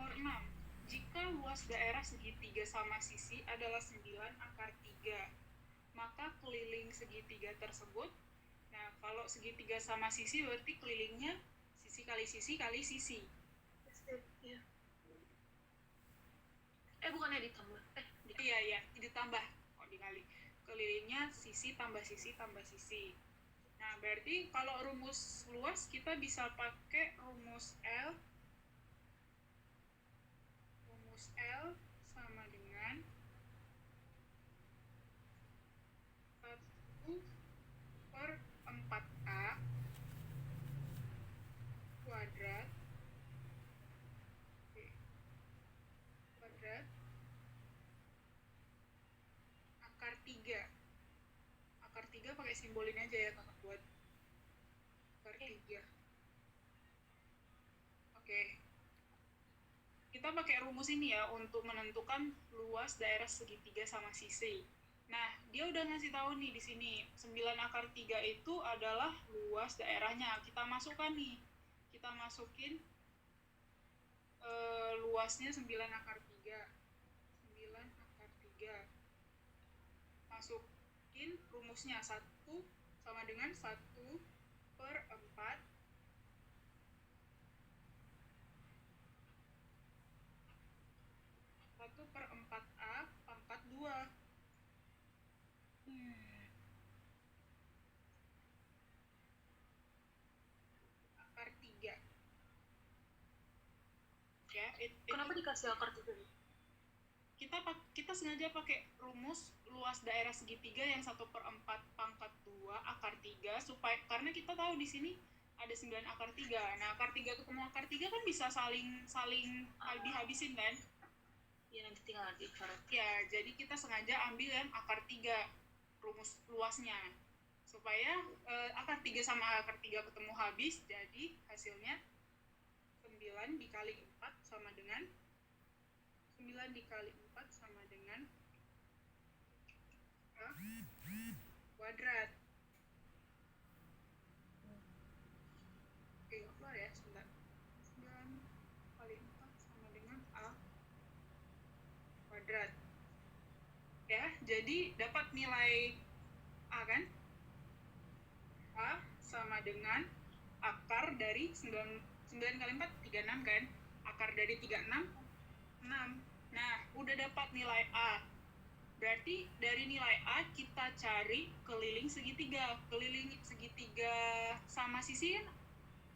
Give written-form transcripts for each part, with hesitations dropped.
Nomor 6. Jika luas daerah segitiga sama sisi adalah 9 akar 3, maka keliling segitiga tersebut, nah kalau segitiga sama sisi berarti kelilingnya sisi kali sisi kali sisi. Ya. Bukannya ditambah? Iya, ditambah. Oh, dikali. Kelilingnya sisi tambah sisi tambah sisi. Nah, berarti kalau rumus luas kita bisa pakai rumus L. Rumus L sama dengan 1/4A kuadrat kuadrat akar 3. Akar 3 pakai simbol ini aja ya, kakak buat. Akar 3. Oke. Kita pakai rumus ini ya untuk menentukan luas daerah segitiga sama sisi. Nah, dia udah ngasih tahu nih di sini, 9 akar 3 itu adalah luas daerahnya. Kita masukkan nih. Kita masukin luasnya 9 akar 3. 9 akar 3. Masukin rumusnya 1 sama dengan 1/4 1/4A pangkat 2. Akar 3. Ya, Kenapa dikasih akar 3? Kita sengaja pakai rumus luas daerah segitiga yang 1/4 pangkat 2 akar 3 supaya, karena kita tahu di sini ada 9 akar 3. Nah, akar 3 ketemu akar 3 kan bisa saling dihabisin kan? Ya, nanti tinggal dicoret. Ya, jadi kita sengaja ambil yang akar 3 rumus luasnya supaya akar 3 sama akar 3 ketemu habis, jadi hasilnya 9 dikali 4 sama dengan 9 dikali 4 sama dengan A kuadrat. Oke, keluar ya, sebentar. 9 kali 4 sama dengan A kuadrat. Ya, jadi dapat nilai A kan? A sama dengan akar dari 9 kali 4, 36 kan? Akar dari 36, 6. Nah, udah dapat nilai A. Berarti dari nilai A kita cari keliling segitiga. Keliling segitiga sama sisi kan?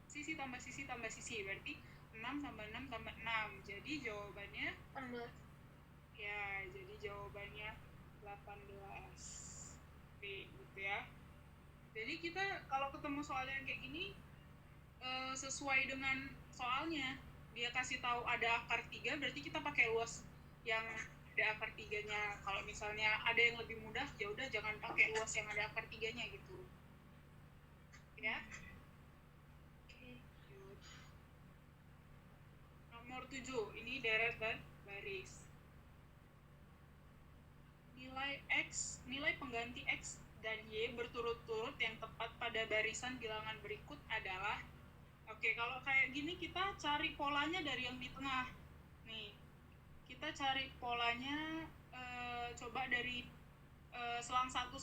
Sisi tambah sisi tambah sisi. Berarti 6 tambah 6 tambah 6. Jadi jawabannya 18. Ya, jadi jawabannya 18. Oke, gitu ya. Jadi kita kalau ketemu soal yang kayak gini, sesuai dengan soalnya. Dia kasih tahu ada akar 3, berarti kita pakai luas yang ada akar 3-nya. Kalau misalnya ada yang lebih mudah, ya udah jangan pakai luas yang ada akar 3-nya gitu. Ya. Oke. Nomor 7, ini deret dan baris. Nilai pengganti X dan Y berturut-turut yang tepat pada barisan bilangan berikut adalah. Oke, kalau kayak gini kita cari polanya dari yang di tengah. Nih, kita cari polanya, coba dari selang satu.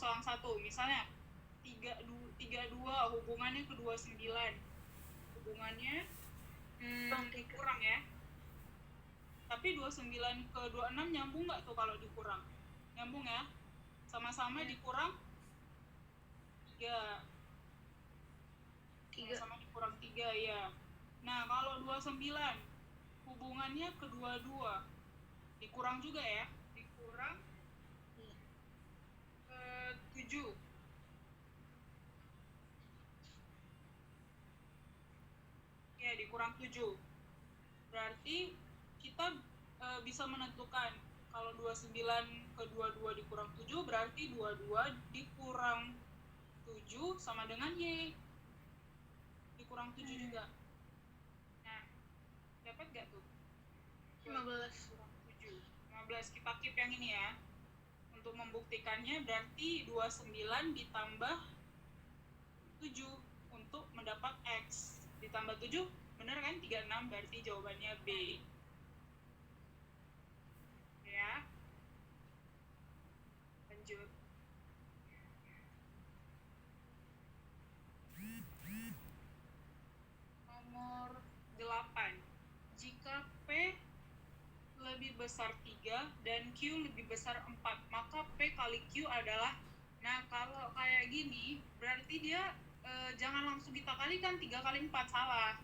Misalnya 32 hubungannya ke 29. Hubungannya kurang ya. Tapi 29 ke 26 nyambung nggak tuh kalau dikurang? Nyambung ya? Sama-sama dikurang 3. Sama dikurang 3 ya. Nah, kalau 29 hubungannya ke 22 dikurang juga ya, dikurang ke 7. Ya, dikurang 7. Berarti kita bisa menentukan kalau 29 ke 22 dikurang 7 berarti 22 dikurang 7 sama dengan Y. Dikurang 7 juga. Nah, dapat gak tuh? 15. Kurang 7. 15 kita keep yang ini ya. Untuk membuktikannya berarti 29 ditambah 7 untuk mendapat X. Ditambah 7, bener kan? 36, berarti jawabannya B. lebih besar 3 dan Q lebih besar 4, maka P kali Q adalah, nah kalau kayak gini berarti dia jangan langsung kita kalikan 3 kali 4, salah.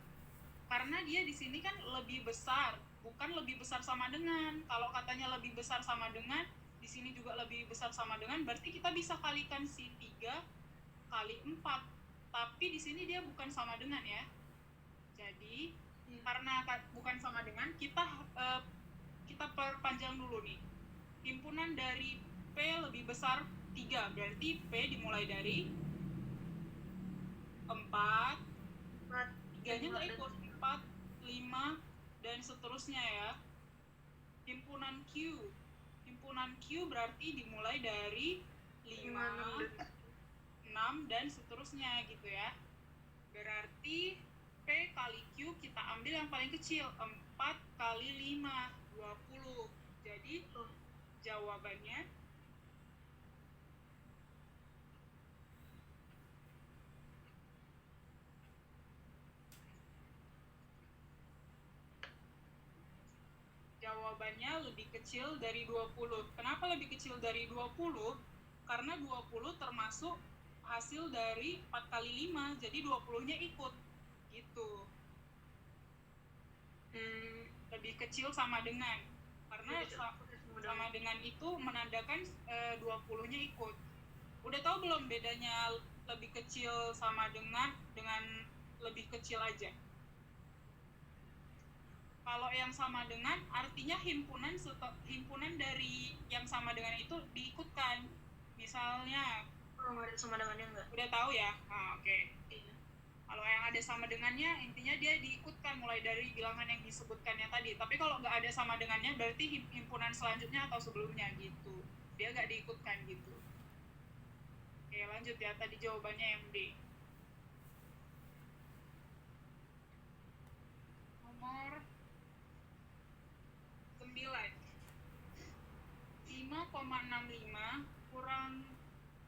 Karena dia di sini kan lebih besar, bukan lebih besar sama dengan. Kalau katanya lebih besar sama dengan, di sini juga lebih besar sama dengan, berarti kita bisa kalikan si 3 kali 4. Tapi di sini dia bukan sama dengan ya. Jadi karena bukan sama dengan, kita perpanjang dulu nih. Himpunan dari P lebih besar 3, berarti P dimulai dari 4, 3-nya nggak ikut, 4, 5, dan seterusnya ya. Himpunan Q berarti dimulai dari 5, 6, dan seterusnya gitu ya. Berarti P kali Q kita ambil yang paling kecil, 4 kali 5, 20. Jadi jawabannya lebih kecil dari 20. Kenapa lebih kecil dari 20? Karena 20 termasuk hasil dari 4 kali 5, jadi 20-nya ikut gitu. Lebih kecil sama dengan, karena sama dengan itu menandakan 20-nya ikut. Udah tahu belum bedanya lebih kecil sama dengan lebih kecil aja? Kalau yang sama dengan artinya himpunan dari yang sama dengan itu diikutkan. Misalnya ada sama dengannya enggak? Udah tahu ya? Nah, oke. Iya. Kalau yang ada sama dengannya, intinya dia diikutkan mulai dari bilangan yang disebutkannya tadi. Tapi kalau nggak ada sama dengannya, berarti himpunan selanjutnya atau sebelumnya gitu. Dia nggak diikutkan gitu. Oke, lanjut ya. Tadi jawabannya yang D. Nomor 9. 5,65 kurang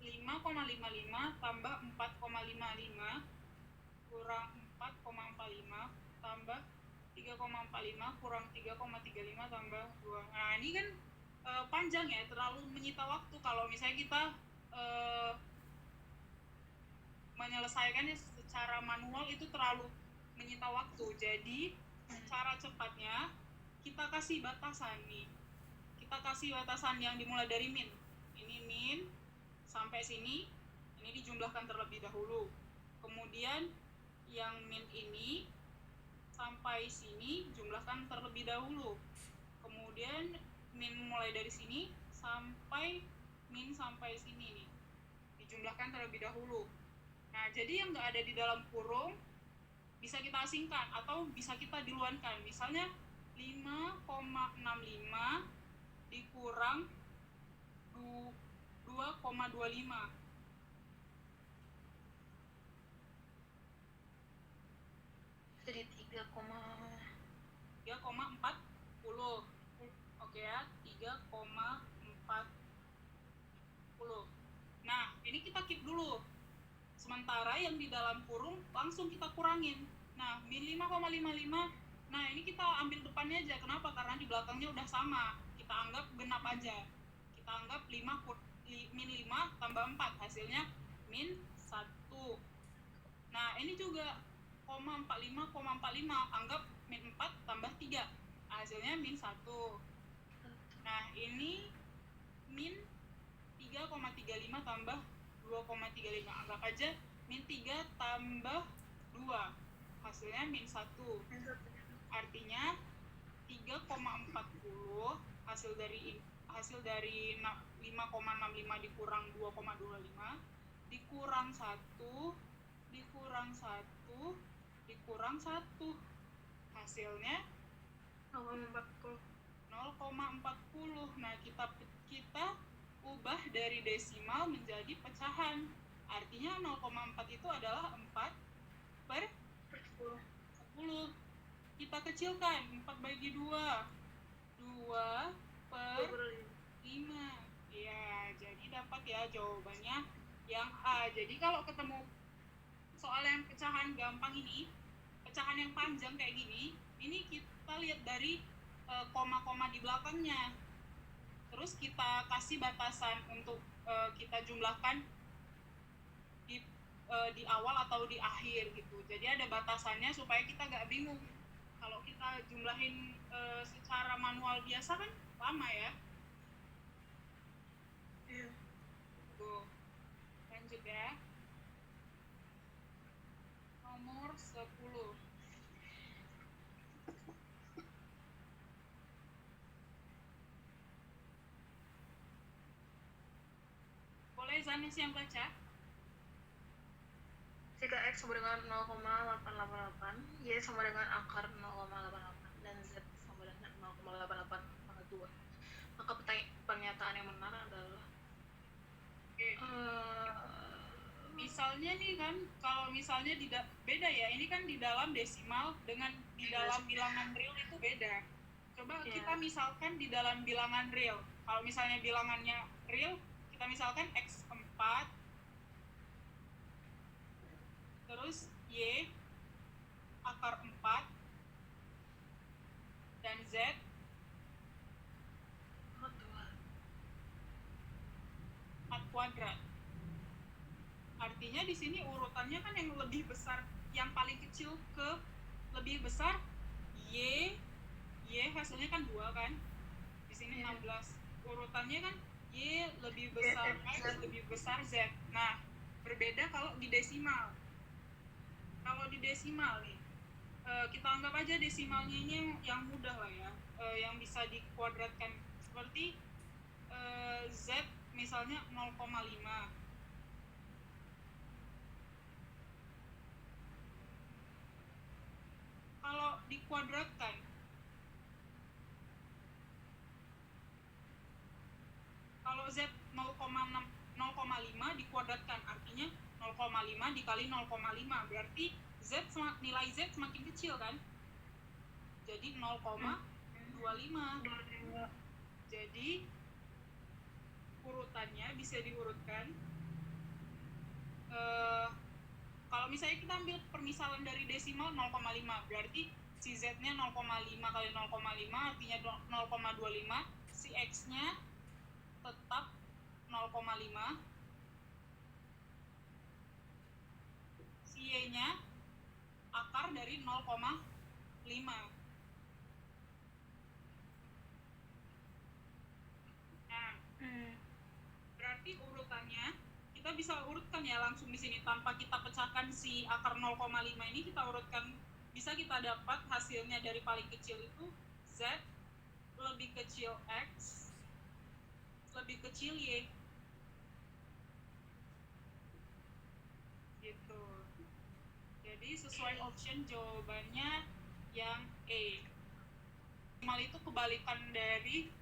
5,55 tambah 4,55 kurang 4,45 tambah 3,45 kurang 3,35 tambah 2. Nah, ini kan panjang ya, terlalu menyita waktu kalau misalnya kita menyelesaikannya secara manual, itu terlalu menyita waktu. Jadi cara cepatnya kita kasih batasan nih. Kita kasih batasan yang dimulai dari min. Ini min sampai sini, ini dijumlahkan terlebih dahulu. Kemudian yang min ini sampai sini jumlahkan terlebih dahulu. Kemudian min mulai dari sini sampai min sampai sini nih, dijumlahkan terlebih dahulu. Nah, jadi yang nggak ada di dalam kurung bisa kita asingkan atau bisa kita diluankan. Misalnya 5,65 dikurang 2,25. Jadi 3,40. Oke ya, 3,40. Nah, ini kita keep dulu. Sementara yang di dalam kurung langsung kita kurangin. Nah, min 5,55. Nah, ini kita ambil depannya aja. Kenapa? Karena di belakangnya udah sama. Kita anggap genap aja. Kita anggap min 5 tambah 4. Hasilnya min 1. Nah, ini juga 0,45. Anggap min 4 tambah 3. Hasilnya min 1. Nah, ini min 3,35 tambah 2,35. Anggap aja min 3 tambah 2. Hasilnya min 1. Artinya 3,40 hasil dari 5,65 dikurang 2,25 dikurang 1 dikurang 1 dikurang 1. Hasilnya 0,40. Nah, kita ubah dari desimal menjadi pecahan. Artinya 0,4 itu adalah 4/10. Kita kecilkan, 4 bagi 2. 2/5. Ya, jadi dapat ya jawabannya yang A. Jadi kalau ketemu soal yang pecahan gampang ini, pecahan yang panjang kayak gini, ini kita lihat dari koma-koma di belakangnya. Terus kita kasih batasan untuk kita jumlahkan di awal atau di akhir gitu. Jadi ada batasannya supaya kita nggak bingung. Kalau kita jumlahin secara manual biasa kan lama ya. Iya. Tuh. Lanjut ya. Nomor 10. Boleh Zanis yang baca? Jika X sama dengan 0,888, Y sama dengan akar 0,88, dan Z sama dengan 0,88 pangkat 2. Maka pernyataan yang benar adalah misalnya nih kan, kalau misalnya beda ya, ini kan di dalam desimal dengan di dalam bilangan real itu beda. Coba kita misalkan di dalam bilangan real. Kalau misalnya bilangannya real, kita misalkan X4, terus Y akar 4, dan Z 4 kuadrat. Artinya di sini urutannya kan yang lebih besar, yang paling kecil ke lebih besar, Y hasilnya kan 2 kan? Di sini 16. Urutannya kan Y lebih besar X, lebih besar Z. Nah, berbeda kalau di desimal. Kalau di desimal nih, kita anggap aja desimalnya ini yang mudah lah ya, yang bisa dikuadratkan. Seperti Z misalnya 0,5. Kalau dikuadratkan, kalau Z 0,5 dikuadratkan, artinya 0,5 dikali 0,5, berarti nilai Z semakin kecil kan? Jadi 0,25. Jadi urutannya bisa diurutkan. Kalau misalnya kita ambil permisalan dari desimal 0,5, berarti si Z-nya 0,5 kali 0,5 artinya 0,25. Si X-nya tetap 0,5. Si Y-nya akar dari 0,5. Nah, berarti urutannya kita bisa urutkan ya langsung di sini tanpa kita pecahkan si akar 0,5 ini, kita urutkan, bisa kita dapat hasilnya dari paling kecil itu Z lebih kecil X lebih kecil Y gitu. Jadi sesuai option jawabannya yang E. Desimal itu kebalikan dari